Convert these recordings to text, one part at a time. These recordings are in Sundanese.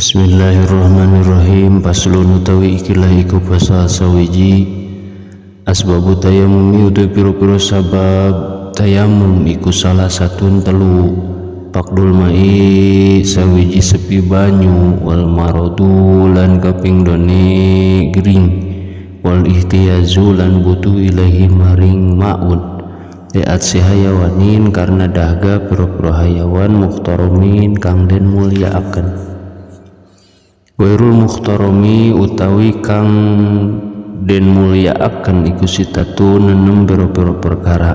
Bismillahirrahmanirrahim. Paslun utawi ikilah iku basa sawiji asbabu tayamum utu piro-piro sabab tayamum iku salah satun telu pakdul mai sawiji sepi banyu wal maradu lan kaping done gering wal ihtiyazu lan butuh ilahi maring maun liat si hayawanin karena dahaga piro-piro hayawan muhtaramin kang den mulyaaken. Wairul mukhtarami utawi kang den mulyaaken iku sitatun nenem biro-biro perkara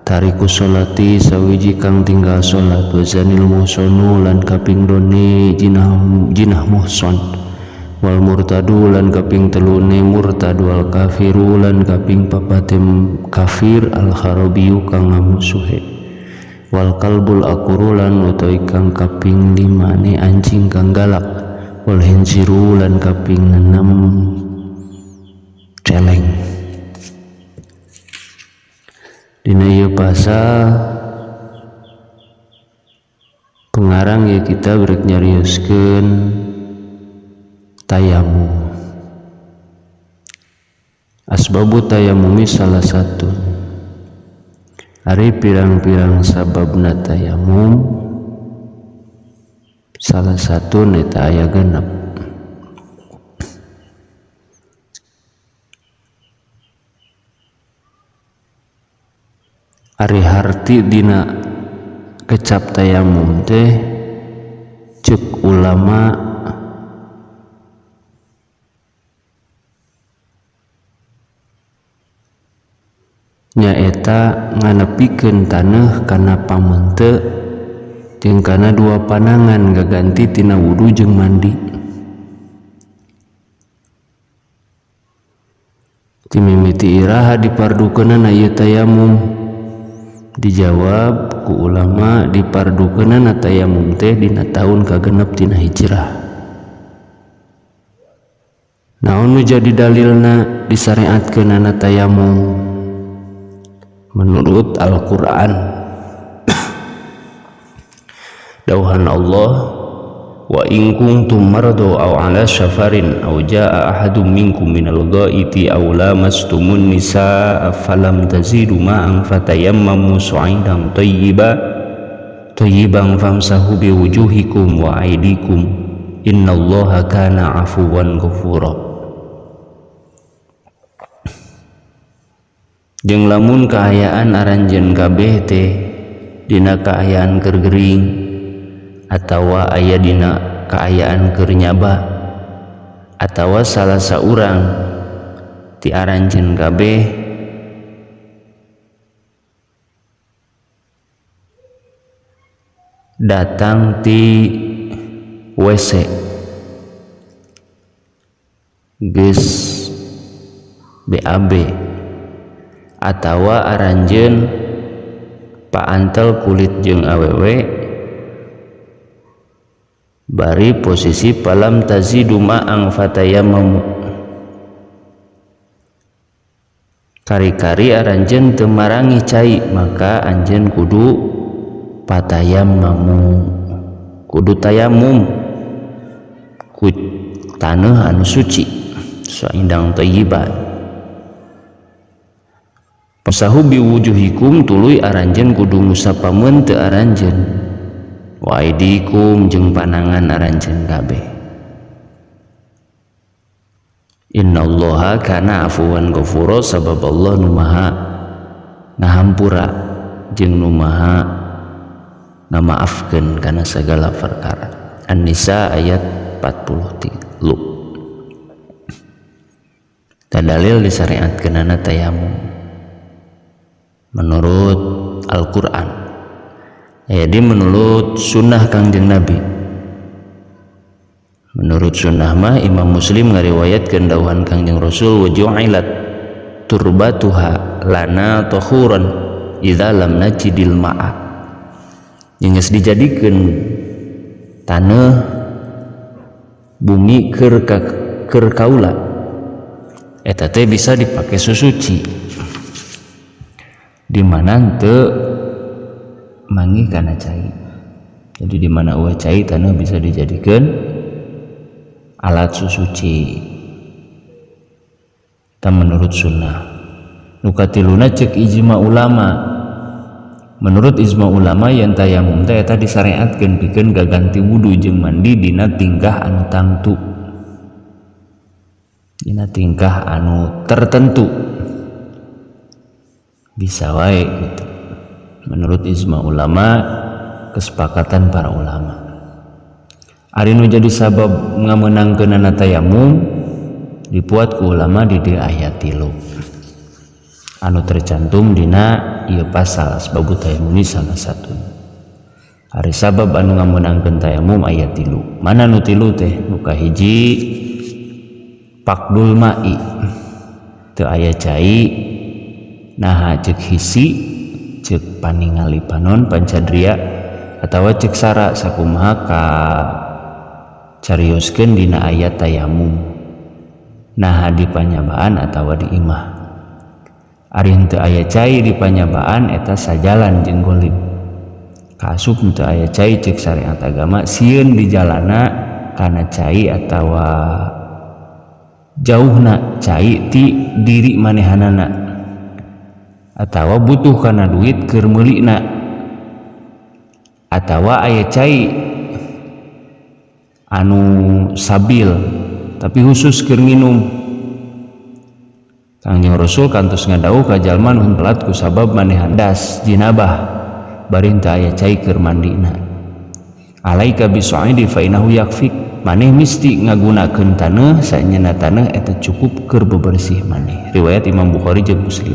tariku sholati sawiji kang tinggal sholat wazanil muhsonu lan kaping done jinah muhson wal murtadu lan kaping telune murtadu al kafiru lan kaping papatem kafir al kharabiyu kang ngamusuhe wal kalbul akuru lan utawi kang kaping limane anjing kang galak wal hinziru lan kaping 6 celeng. Dina ieu basa pengarang ya kita brek nyarioskeun tayamum. Asbabu tayamumi salah satu ari pirang-pirang sababna tayamum salah satu neta aya genep. Ari harti dina kecap tayamum teh cek ulama nyaeta nganepikeun taneuh kana pamente jeung kana dua panangan gaganti tina wudu jeung mandi. Ti mimiti iraha dipardukeunana ieu tayamum. Dijawab ku ulama dipardukeunana tayamum teh dina taun kagenep tina hijrah. Naon nu jadi dalilna disyariatkeunana tayamum? Menurut Al-Qur'an dauhan Allah wa in kuntum maradu aw ala safarin aw jaa ahadum minkum minal ghaiti aw lamastumun nisaa falam tazidu ma'an fatayammamu su'idan tayyiban famsahu biwujuhikum wa aydikum innallaha kana afuwan ghafura. Jeung lamun kaayaan aranjeun kabeh teh dina kaayaan keur gering atawa aya dina kaayaan keur nyaba atawa salah saurang ti aranjeun kabeh datang ti WC geus BAB atawa aranjeun paantel kulit jeung awewe bari posisi palam tazidu ma'ang fatayammamu kari-kari aranjeun teu marangi cai maka anjeun kudu patayammamu kudu tayamum ku taneuh anu suci saindang thayyiban. Pasahu biwujuhikum tuluy aranjeun kudu ngusapameun teu aranjeun wa aidikum jeung panangan aranjeun kabeh. Innallaha kana afuwan ghafura sabab Allah nu maha ngahampura jeung nu maha ngamaafkeun kana sagala perkara. An-Nisa ayat 43. Tadalil disyariatkeunana tayamum menurut Al-Qur'an. Jadi menurut sunnah Kangjeng Nabi. Menurut sunnah mah Imam Muslim ngariwayatkeun dawuhan Kangjeng Rasul wa ju'ilat turbatuha lana tahuran idza lam najidil ma'a. Geus dijadikeun taneuh bumi keur kaula eta teh bisa dipake susuci di mana teu mangi kana cai. Jadi di mana ulah cai tanah bisa dijadikan alat susuci ta menurut sunnah. Nu katiluna cek ijma ulama, menurut ijma ulama yang tayamum teh eta disyariatkeun pikeun gaganti wudu jeung mandi dina tingkah anu tangtu, dina tingkah anu tertentu bisa wae gitu. Menurut ijma ulama, kesepakatan para ulama. Ari nu jadi sabab ngamenangkeunana tayamum dipuat ku ulama di dieu aya 3 anu tercantum dina ieu pasal sebab tayamum salah satu. Ari sabab anu ngamenangkeun tayamum aya 3. Mana nu 3 teh? Nu kahiji pakdul mai, teu aya cai, naha cek hisi, cek paningali panon pancadria, atawa cek sara sakumaha ka carioskeun dina ayat tayamum, naha di panyabaan atawa di imah. Ari henteu aya cai di panyabaan eta sajalan jeung golim. Kaasup henteu aya cai cek syariat agama sieun di jalana kana cai atawa jauhna cai ti diri manehanana, atawa butuh kana duit keur meulina, atawa aya cai anu sabil tapi khusus keur nginum. Kangjeng Rasul kantos ngadawuh ka jalma nu telat ku sabab manehan das jinabah bari henteu aya cai keur mandina, alaika bisu'aidi fa innahu yakfik, maneh misti ngagunakeun taneuh saenyana taneuh eta cukup keur bebersih maneh. Riwayat Imam Bukhari jeung Muslim.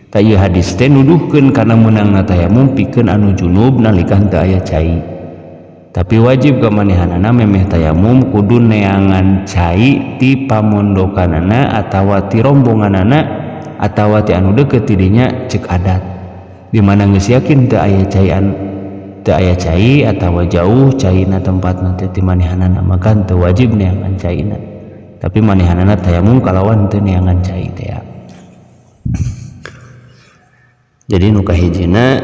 Ta ieu hadis teh nuduhkeun kana meunangna tayamum pikeun anu junub nalika henteu aya cai. Tapi wajib ka manehanana memeh tayamum kudu neangan cai ti pamondokanana atawa ti rombonganana atawa ti anu deukeut ti dinya cek adat, di mana geus yakin teu aya cai atawa jauh caina tempatna teh ti manehanana, maka teu wajib neangan caina. Tapi manehanana tayamum kalawan teu neangan cai teh. Jadi nu kahijina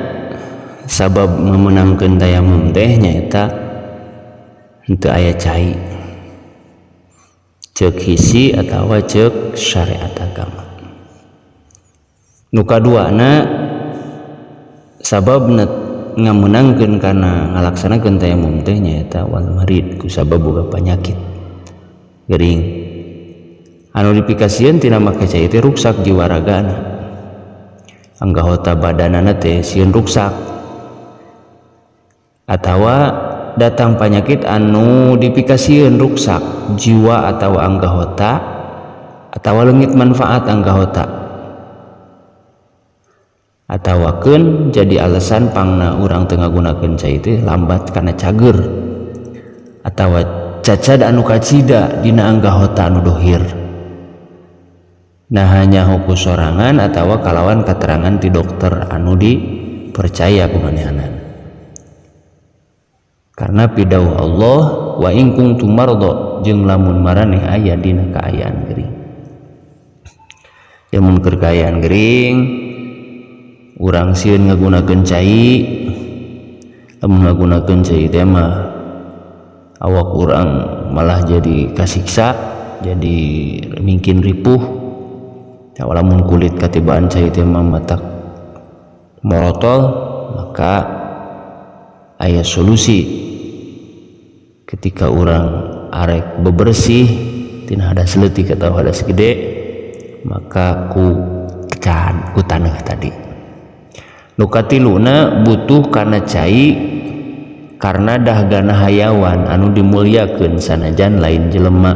sabab memenangkeun tayamum teh nyaeta henteu aya cai, ceuk hisi atawa ceuk syariat agama. Nu kaduana sababna ngamenangkeun kana ngalaksanakeun tayamum teh nyaeta wal marid, ku sabab boga panyakit gering anu dipikasieun tina make cai teh ruksak jiwa ragana, anggota badanana teh sieun ruksak, atawa datang penyakit anu dipikasieun ruksak jiwa atau anggota atawa leungit manfaat anggota, atawakeun jadi alasan pangna urang teu ngagunakeun cai teh lambat kana cager atawa cacad anu kacida dina anggota anu dohir. Nah hanya hukum sorangan atawa kalawan keterangan ti dokter anu dipercaya kumanehanana. Karena pidauh Allah wa in kuntum mardo jeung lamun maraneh aya dina kaayaan gering. Ya mun keur kaayaan gering urang sieun ngagunakeun cai, lamun ngagunakeun cai teh mah awak urang malah jadi kasiksa, jadi mungkin ripuh. Ya lamun kulit katibaan cai teh mah matak morotol, maka aya solusi. Ketika orang arek bebersih tina hadas leutik atau hadas gede, maka ku taneuh tadi. Nu katiluna butuh kana cai karena dahgana hayawan anu dimulyakeun sanajan lain jelema.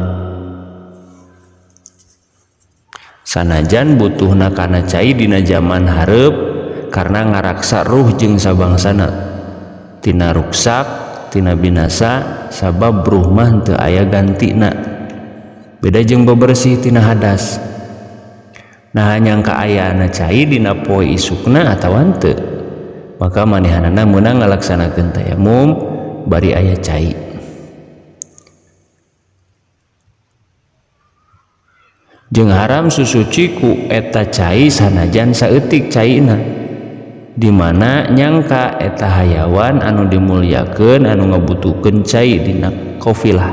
Sanajan butuhna kana cai dina zaman hareup karena ngaraksa ruh jeung sabangsana tina ruksak, tina binasa, sabab ruh mah teu aya gantina. Beda jeung bebersih tina hadas. Nah nyangka ayana cai dina poe isukna atawa henteu, maka manehanana meunang ngalaksanakeun tayamum bari aya cai. Jeung haram susuci ku eta cai sanajan saeutik caina, di mana nyangka eta hayawan anu dimulyakeun anu ngabutuhkeun cai dina qafilah.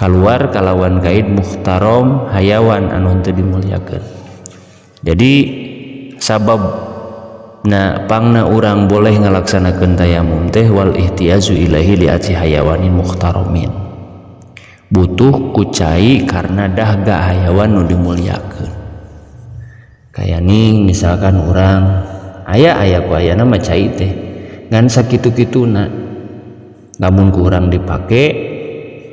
keluar kalawan kaid muhtaram hayawan anu teu dimuliakeun. Jadi sabab pangna urang boleh ngalaksanakeun tayamum teh wal ihtiyazu ilahi li aci hayawanin muhtaramin, butuh kucai karena dahga hayawan nu dimuliakeun. Kayak nih misalkan urang aya ku ayana mah cai teh ngan sakitu-kituna, namun ku urang dipake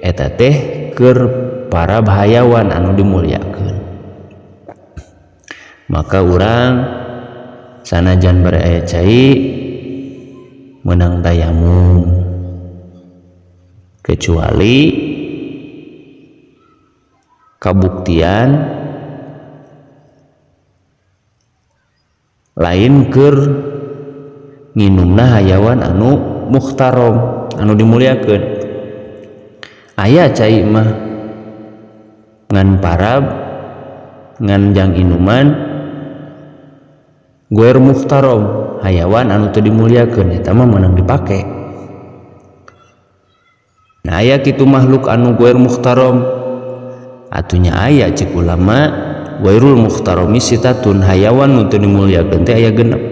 eta teh keur para hayawan anu dimuliakeun. Maka urang sanajan bari aya cai menang tayamum, kecuali kabuktian lain keur nginumna hayawan anu muhtaram anu dimuliakeun. Aya cai mah ngan parab ngan jang inuman guer muhtaram hayawan anu teu dimuliakeun, eta mah meunang dipake. Nah aya kitu makhluk anu guer muhtaram, atunya aya cik ulama wairul muhtarami sitatun, hayawan nu teu dimuliakeun teh aya genep.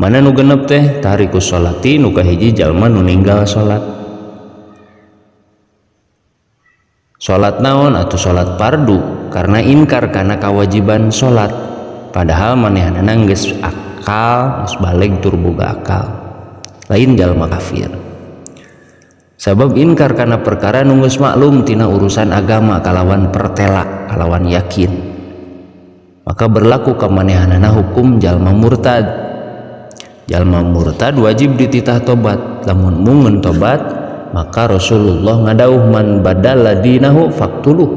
Mana nu genep teh? Tarikus sholati, nu kahiji jalma nu ninggal salat. Salat naon? Atuh salat fardu karena inkar kana kawajiban salat. Padahal manehanana geus akal, geus baleg tur boga akal. Lain jalma kafir. Sabab inkar kana perkara nu geus maklum tina urusan agama kalawan pertela, kalawan yakin. Maka berlaku ka manehanana hukum jalma murtad. Jalma murtad wajib dititah tobat. Lamun mungeun tobat, maka Rasulullah ngadauh man badala dinahu faqtuluh.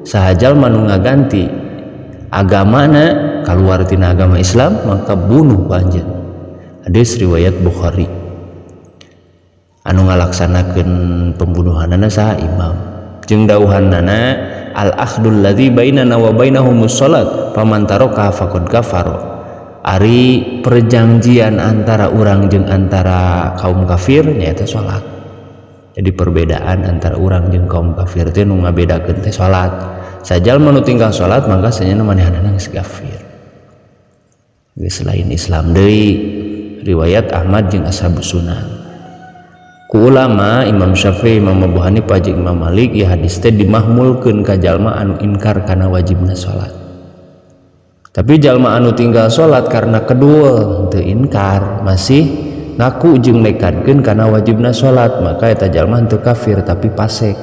Saha jalma nu ngaganti agamana keluar tina agama Islam, maka bunuh panjen. Hadis riwayat Bukhari. Anu ngalaksanakeun pembunuhanana saha? Imam. Jeung dawuhannana al akhdul ladzi bainana wa bainahumus shalat faman taraka faqad kafara. Ari perjanjian antara urang jeung antara kaum kafir nyaeta salat. Jadi perbedaan antara urang jeung kaum kafir teh nu ngabedakeun teh salat. Sajal manu tinggal salat maka sanyana manehanana geus kafir. Geus lain Islam deui. Riwayat Ahmad jeung Ashabus Sunan. Ku ulama Imam Syafi'i, Imam Abu Hanifah jeung Imam Malik ieu hadis teh dimahmulkeun ka jalma anu inkar kana wajibna salat. Tapi jalma anu tinggal salat karena kedua teu inkar, masih ngaku jeung nekadkeun kana wajibna salat, maka eta jalma teu kafir tapi fasik,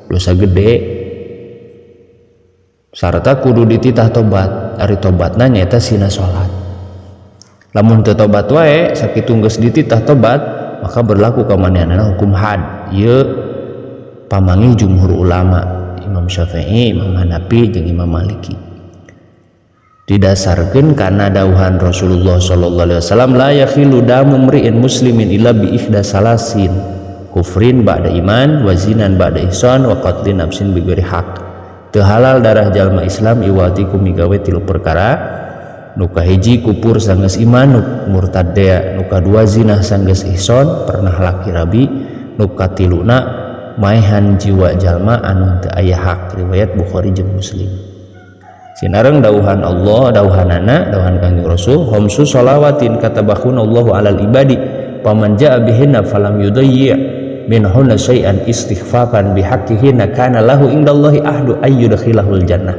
dosa gede. Sarta kudu dititah tobat. Ari tobatna nyaeta sina salat. Lamun teu tobat wae sakitu geus dititah tobat, maka berlaku ka manehanana hukum had. Ieu pamanggih jumhur ulama, Imam Syafi'i, Imam Hanafi jeung Imam Maliki. Didasarkeun kana dawuhan Rasulullah sallallahu alaihi wasallam, la yakhilu damu mri'in muslimin illa bi ihda salasin, kufrin ba'da iman, wa zinan ba'da ihsan, wa qatlin nafsin bi ghairi haq. Teu halal darah jalma Islam iwati ku migawe tilu perkara. Nu kahiji kupur sanggeus iman, nu murtad dea. Nu kadua zina sanggeus ihsan, pernah laki rabi. Nu katiluna maehan jiwa jalma anu teu aya hak. Riwayat Bukhari jeung Muslim. Sinareng dawuhan Allah, dawuhanana, dawuhan Kangjeng Rasul, khamsu shalawatin katabahun Allahu alal ibadi paman jaa bihinna falam yudayyi' minhunna syai'an istighfafan bihaqqihinna kana lahu indallahi ahdu ayyudkhilahul jannah.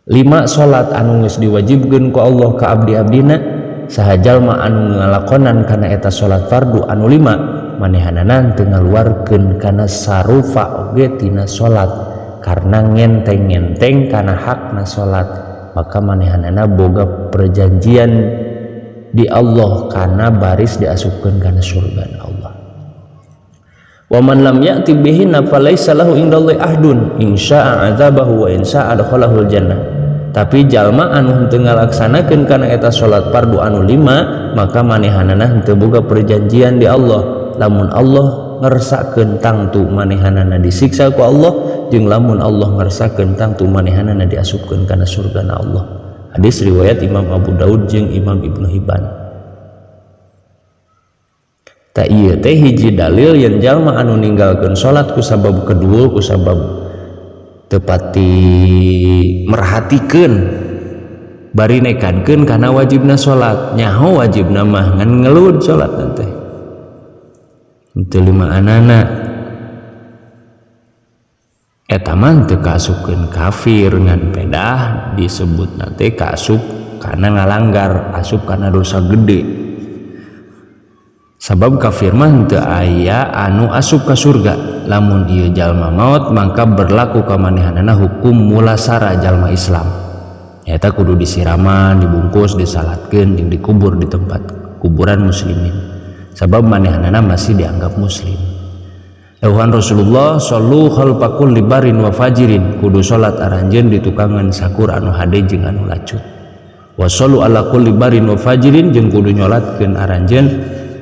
5 salat anu geus diwajibkeun ku Allah ka abdi-abdina, saha jalma anu ngalakonan kana eta salat fardu anu 5 manehanana teu ngaluarkeun kana sarufa oge tina salat karena ngenteng-ngenteng kana hakna salat, maka manehanana boga perjanjian di Allah kana baris diasupkeun kana surga Allah. Wa man lam ya'ti bihinna falaysa lahu indallahi ahdun insya'a adzabahu wa insya'a adkhalahul jannah. Tapi jalma anu henteu ngalaksanakeun kana eta salat fardu anu 5, maka manehanana henteu boga perjanjian di Allah. Lamun Allah ngersakeun tangtu manehanana disiksa ku Allah, jeung lamun Allah ngersakeun tangtu manehanana diasupkeun kana surga Allah. Hadis riwayat Imam Abu Daud jeung Imam Ibnu Hibban. tak iya teh hiji dalil yang jalma anu ninggalkeun salat ku sabab kedua ku sabab tepati merhatikeun bari nekadkeun kana wajibna salat nyaho wajibna mah ngan ngeluh salat teh teu lima anana eta mah teu kaasupkeun kafir ngan pedah disebut nanti kaasup karena ngalanggar asup karena dosa gede sabab kafir mah teu aya anu asup ka surga lamun ieu jalma maut maka berlaku ka manehanana hukum mulasara jalma Islam eta kudu disiraman dibungkus disalatkeun jeung dikubur di tempat kuburan muslimin sabab manehanana masih dianggap muslim. Euhan Rasulullah sallu khalfa kulli barin wa fajirin kudu salat aranjeun di tukangan sakur anu hade jeung anu lacut wa sallu ala kulli barin wa fajirin jeung kudu nyolatkeun aranjeun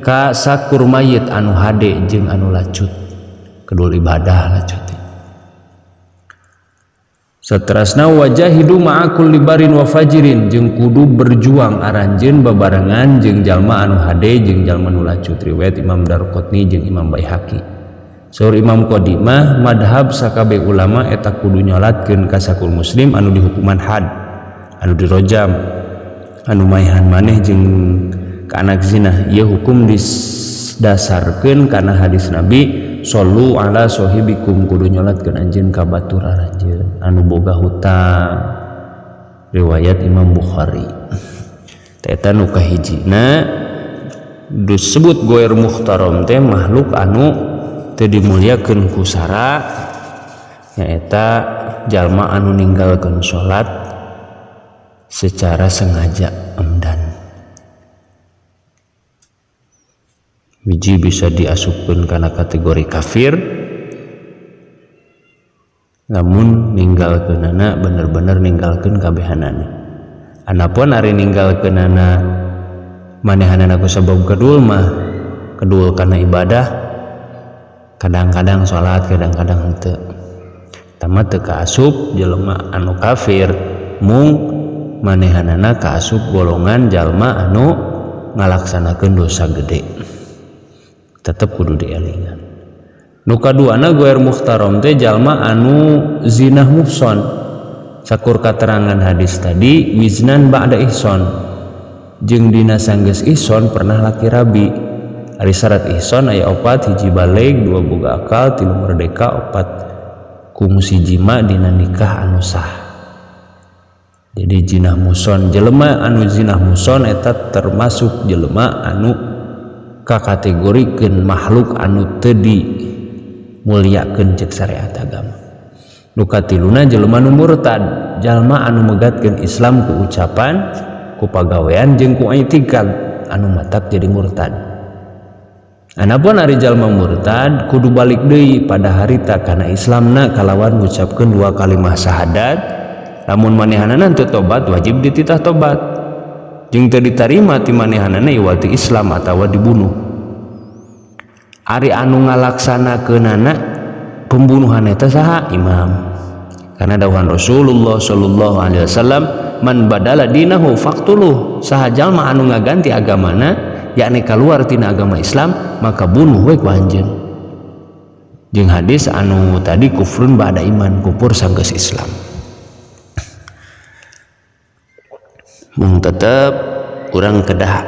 ka sakur mayit anu hade jeung anu lacut kedul ibadah lacut saterasna wajahidu ma'a kulli barin wa fajirin jeung kudu berjuang aranjeun babarengan jeung jalma anu hade jeung jalma anu lacut riwayat Imam Daruqutni jeung Imam Baihaqi saur Imam Qodimah madhab sakabeh ulama eta kudu nyolatkeun ka sakur muslim anu dihukuman had anu dirojam anu maehan maneh jeung ka anak zina ieu hukum didasarkeun kana hadis Nabi sallu ala sahibikum kudu nyolatkeun anjeun ka batur aranjeun anu boga hutang riwayat Imam Bukhari eta nu kahijina disebut goer muhtaram teh makhluk anu teu dimulyakeun ku sara nyaeta jalma anu ninggalkeun salat secara sengaja emdan wiji bisa diasupkeun kana kategori kafir namun ninggalkeunana bener-bener ninggalkeun kabehanana anapun ari ninggalkeunana manehanana ku sabab kedul mah kedul kana ibadah kadang-kadang salat kadang-kadang henteu tamat teu kaasup jelema anu kafir mung manehanana kaasup golongan jalma anu ngalaksanakeun dosa gede tetep kudu dielingan. Nu kaduana goer muhtaram teh jalma anu zinah muhson sakur katerangan hadis tadi wiznan ba'da ihson jeung dina sanggeus ihson pernah laki rabi ari syarat ihson aya 4 hiji baleg 2 boga akal 3 merdeka 4 kumusi jima dina nikah anu sah jadi zinah muhson jelema anu zinah muhson eta termasuk jelema anu kategorikeun makhluk anu teu dimulyakeun cek syariat agama. Nu katiluna jelema nu murtad, jalma anu megatkeun Islam ku ucapan, ku pagawean jeung ku i'tikad anu matak jadi murtad. Anapun ari jalma murtad kudu balik deui pada harita kana Islamna kalawan ngucapkeun 2 kalimah syahadat. Lamun manehanana teu tobat wajib dititah tobat. Jeung teu ditarima ti manehanana iwal ti Islam atawa dibunuh. Ari anu ngalaksanakeunana pembunuhan eta saha? Imam. Karena dawuhan Rasulullah sallallahu alaihi wasallam, "Man badala dinahu faqtuluh." Saha jalma anu ngaganti agamana, yakni keluar tina agama Islam, maka bunuh we ku anjeun. Jeung hadis anu tadi kufrun ba'da iman, kufur sanggeus Islam. Mung tetep urang kedah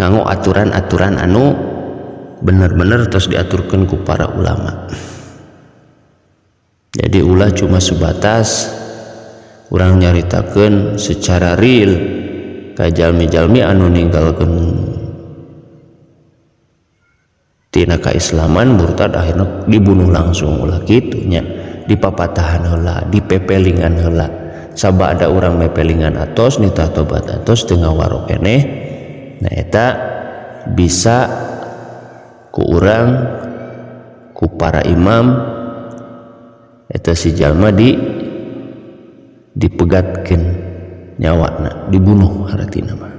nganggo aturan-aturan anu bener-bener terus diaturkan ku para ulama. Jadi ulah cuma sebatas urang nyaritakeun secara real ka jalmi-jalmi anu ninggalkeun tina kaislaman murtad akhirna dibunuh langsung ulah kitu nya, dipapatahan heula, dipepelingan heula. Sabada urang mepelingan atos nita tobat atos teu ngawaro keneh. Nah eta bisa ku urang ku para imam eta si jalma dipegatkeun nyawana, dibunuh hartina mah.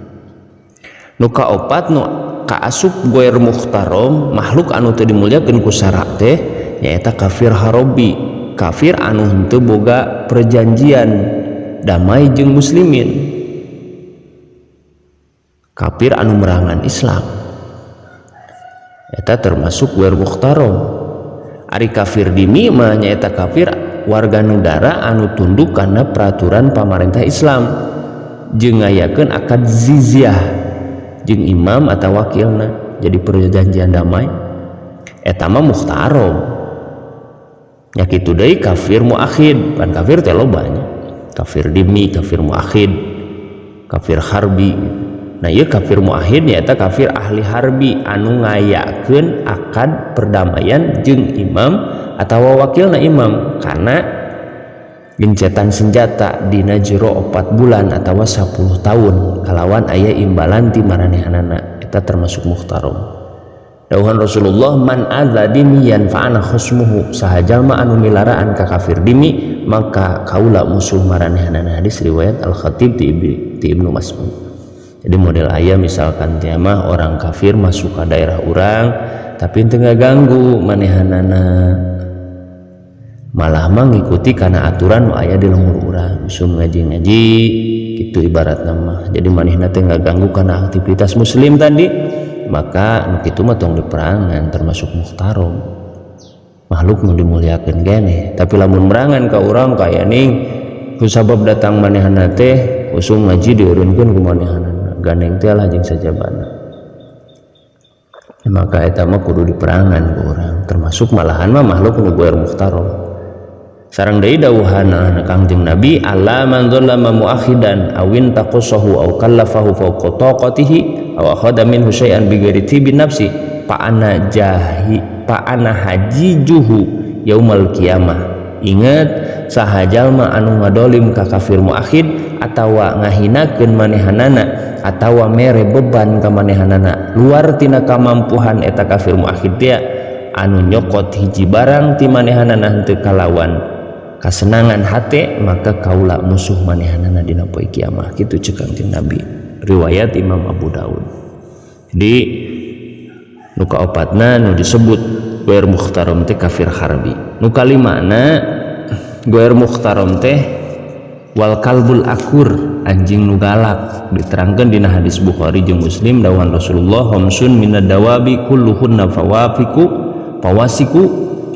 Nu kaopat nu kaasup goer muhtaram, makhluk anu teu dimulyakeun ku syara teh nyaeta kafir harobi, kafir anu henteu boga perjanjian damai jeung muslimin, kafir anu merangan Islam. eta termasuk guer muhtaram. Ari kafir dimi mah nyaeta kafir warga negara anu tunduk karena peraturan pamarentah Islam jeung ngayakeun akad zizyah jeung imam atau wakilna jadi perjanjian damai eta mah muhtaram. Nya kitu deui kafir muakhid, kan kafir teh loba nya. Kafir dimi, kafir muakhid, kafir harbi. Nah ieu kafir muakhid nyaeta kafir ahli harbi anu ngayakeun akad perdamaian jeung imam atawa wakilna imam karena gencetan senjata dina jero 4 bulan atawa 10 tahun kalawan aya imbalan ti maranehanana eta termasuk muhtaram. Dawuhan Rasulullah man adza dimiyan fa ana khusmuhu, saha jalma anu milaraan ka kafir dimi maka kaula musuh maranehanana. Hadis riwayat Al-Khatib ti Ibnu Mas'ud. Jadi model aya misalkan teh mah orang kafir masuk ke daerah urang tapi teu ngaganggu manehanana, malah mah ngikuti kana aturan nu aya di lembur urang, usum ngaji-ngaji gitu ibaratna mah. Jadi manehna teh ngaganggu kana aktivitas muslim tadi, maka nu kitu mah tong diperangan termasuk muhtaram. Makhluk nu dimuliakeun keneh, tapi lamun merangan ka urang kaya ning ku sabab datang manehna teh usum ngaji dieureunkeun ku manehna gandeng teh lah jeung sajabana, maka eta mah kudu diperangan ku urang, termasuk malahan mah makhluk nu guer muhtaram. Sareng deui dawuhan Kangjeng Nabi alla man dzallama muakhidan awin taqassahu aw kallafahu fawqa taqatihi aw akhadha minhu syai'an bighairi tibin nafsi fa ana hajijuhu yaumal qiyamah. Ingat saha jalma anu ngadolim ka kafir muakhid atawa ngahinakeun manehanana atawa mere beban ka manehanana luar tina kamampuhan eta kafir muakhid teh anu nyokot hiji barang ti manehanana henteu kalawan kasenangan hate maka kaula musuh manehanana dina poe kiamah. Kitu ceuk Kangjeng Nabi, riwayat Imam Abu Daud. Jadi nu kaopatna nu disebut guer muhtaram teh kafir harbi. Nu kalimana guer muhtaram teh wal kalbul akur, anjing nu galak. Diterangkeun dina hadis Bukhari jeung Muslim dawuhan Rasulullah khamsun minad dawabi kulluhunna fawasiku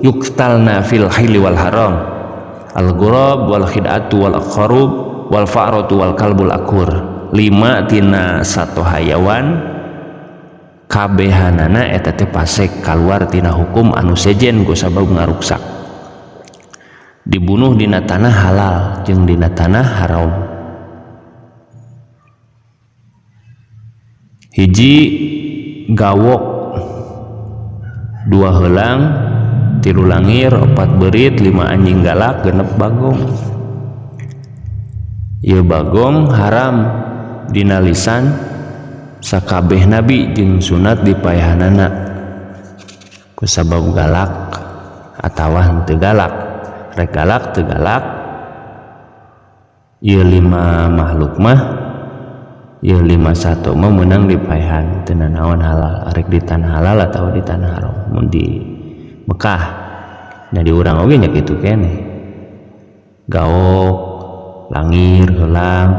yuktalna fil haili wal haram al ghurab wal khid'atu wal aqrab wal fa'ratu wal kalbul akur. 5 tina satu hayawan kabehanana eta teh pasek kaluar tina hukum anu sejen ku sabab ngaruksak, dibunuh dina tanah halal jeung dina tanah haram. Hiji gawok, 2 heulang, 3 langir, 4 berit, 5 anjing galak, 6 bagong. Ieu bagong haram dina lisan sakabeh nabi jeung sunat dipaehanana ku sabab galak atawa henteu galak. Rek galak teu galak ieu 5 makhluk mah ieu 51 mah meunang dipaehan teu naon halal, arek di tanah halal atau di tanah haram. Mun di Mekah nah di urang oge nya kitu keneh, gaok, langir, heulang,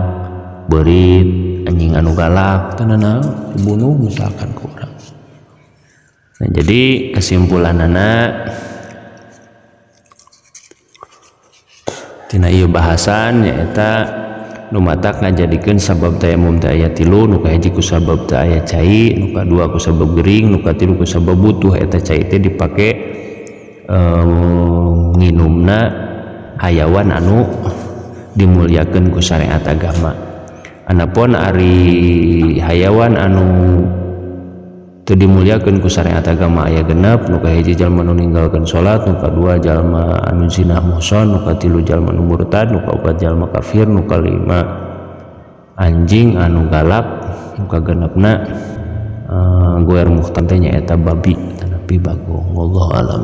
berit, anjing anu galak tenan dibunuh misalkan ku urang. Nah jadi kesimpulanana tina ieu bahasan nyaeta nu matak ngajadikeun sabab tayamum teh aya 3, nu kahiji ku sabab teh aya cai, nu kadua ku sabab gering, nu katilu ku sabab butuh. Eta cai teh dipake nginumna hayawan anu dimuliakeun ku syariat agama. Anapun ari hayawan anu teu dimuliakeun ku syariat agama aya 6, nu kahiji jalma nu ninggalkeun salat, nu kadua jalma anu zina muhson, nu katilu jalma nu murtad, nu kaopat jalma kafir, nu kalima anjing anu galak, nu kagenepna guer muhtam teh nyaeta babi tanapi bagong. Wallahu a'lam.